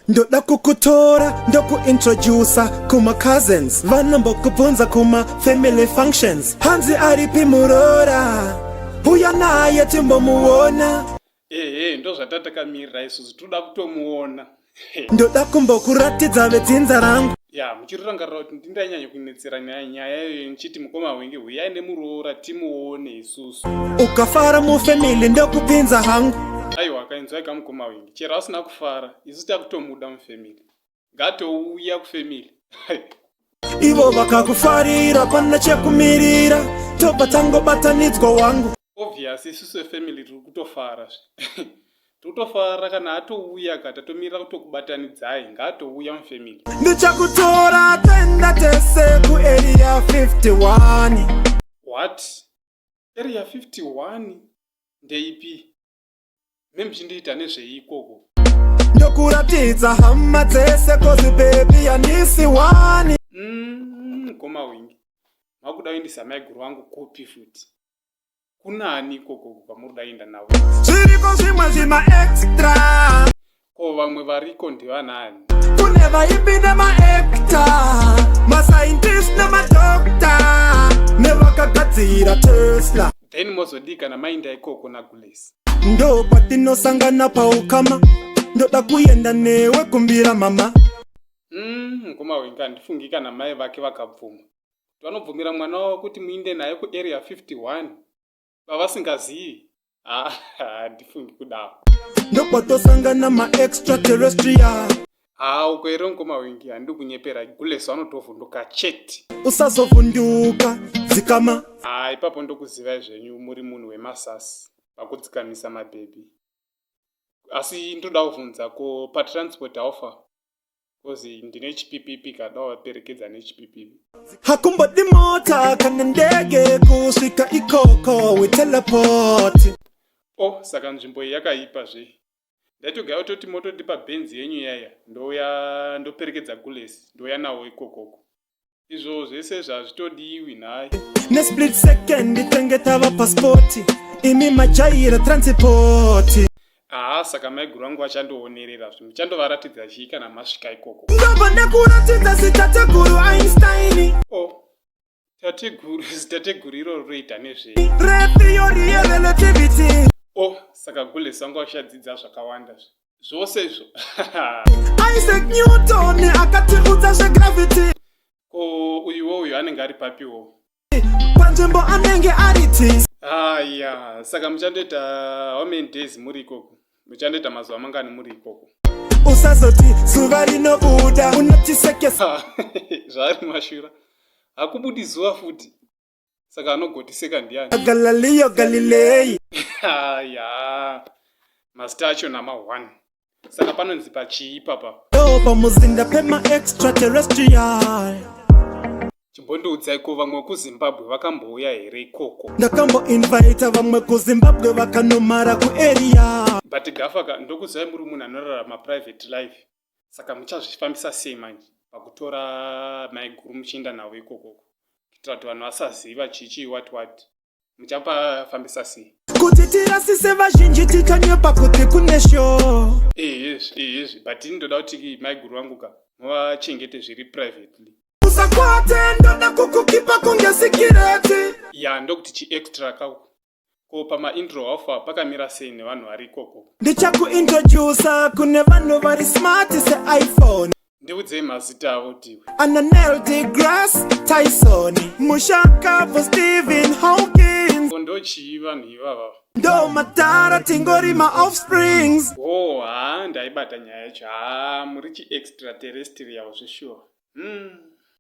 Ndoda kukutora, ndokuintrodusa kuma cousins vana mbokubvunza kuma family functions. Hanzi aripi murora, uya naye timbomuona. Ndo zvatatakamira isusu toda kutomuona. Ndoda kumbokuratidza vedzinza rangu. Ya, muchirangarira kuti ndindanyanya kunetsera nyaya iyoyo nchiti mukoma wengi huyai nemuroora timuone isusu. Ukafara mufamily ndokupinza hangu. Aiwa, kainzwai kamukoma wengi. Chero asina kufara, isu takutomuda mufamily. Ngatouya kufamily. Ivo vakakufarira pana chekumirira, tobva tangobatanidzwa wangu. Obviously, isusu family tiri kutofara. Totofara kana atouya katatomirira kutokubatanidzai, ngaatouya mufamily. Ndichakutora tenda tese ku area 51. What? Area 51? Ndeipi? Memchindiita nezveikoko. Ndokuratidza hama dzese kozi baby anisi wani. Koma wingi. Makudaindisa maiguru wangu kopi futi. Kunani koko kwamudainda nawo? Zviriko zvimwe zvima extra. Ko vamwe variko ndivanani? Kune vaimbi nema-actor, ma-scientist nema-doctor, nevakagadzira Tesla. Then mozodika namainda ikoko nagulesi. Ndo patinosangana paukama, ndoda kuenda newe kumbira mama. Koma wengi handifungi kana mai vake vakabvuma. Vanobvumira mwana wavo kuti muinde naye ku area 51. Vavasingazivi. Handifungi kudaro. Ndopatosangana ma-extraterrestrial. Uko ero mukoma wengi handi kunyepera gulesi vanotovhunduka chete. Usazovhunduka dzikama. Ipapo ndokuzivai zvenyu muri munhu wemasasi pakudzikamisa mabhebhi. Asi ndoda kuvhunza ko patransport aufa. Kozi ndine chipipipi kada waperekedza nechipipipi. Hakumbodi mota kana ndege kusvika ikoko we teleport. Saka nzvimbo iyi yakaipa zve. Ndaitogaya toti mototipa bhenzi yenyu yaya ndoperekedza gulesi ndoya nawo ikokoko. Izvo zvese zvazvitodiwi nhai. Nesplit second tengeta passport. Imi majaira transport. Saka maiguru vangu vachandoonerera zvinhu. Muchandovaratidza chii kana masvika ikoko. Ndobva ndakuratidza zitateguru Einstein. Tateguru iroro roita nezvei? Theory yerelativity. Saka gulesi vangu vachadzidza zvakawanda zvose izvo. Isaac Newton akatiudza zvegravity. Ko uyu anenge ari papiwo? Panzvimbo anenge ariti. Saka muchandoita how many days muri ikoko? Muchandoita mazuva mangani muri ikoko? Usazoti zuva rinobuda unotisekesa. Zvari mashura. Hakubudi zuva futi. Saka anogotiseka ndiani? Galileo Galilei. Mazita acho nama-1. Saka panonzi pachii papa? Pamuzinda pema-extraterrestrial. Chimbondiudzai ko vamwe kuZimbabwe vakambouya here ikoko? Ndakamboinvita vamwe kuZimbabwe vakanomara kuarea. But gafaka ndokuzai muri munhu anorarama private life. Saka muchazvifambisa sei manje pakutora maiguru muchienda nawo ikoko? Kuitira kuti vanhu vasaziva chichi what. Muchapafambisa sei? Kuti tirasise vazhinji titanyepa kuti kune show. Izvi. But ndoda kuti maiguru vangu muvachengete zviri privately. Usakwate ndoda kukukipa kunge sikireti. Ndokuti chi-extra kako. Ko pama-intro alpha pakamira sei nevanhu vari ikoko? Ndichakuintrodusa kune vanhu vari smart se-iPhone. Ndiudzei mazita avo tiwe. Neil deGrasse Tyson, Mushakavu Stephen Hawking. Ndochii vanhu ivava? Ndo matara tingori ma-offsprings. Ndaibata nyaya yacho. Muri chi-extraterrestrial zveshuwa.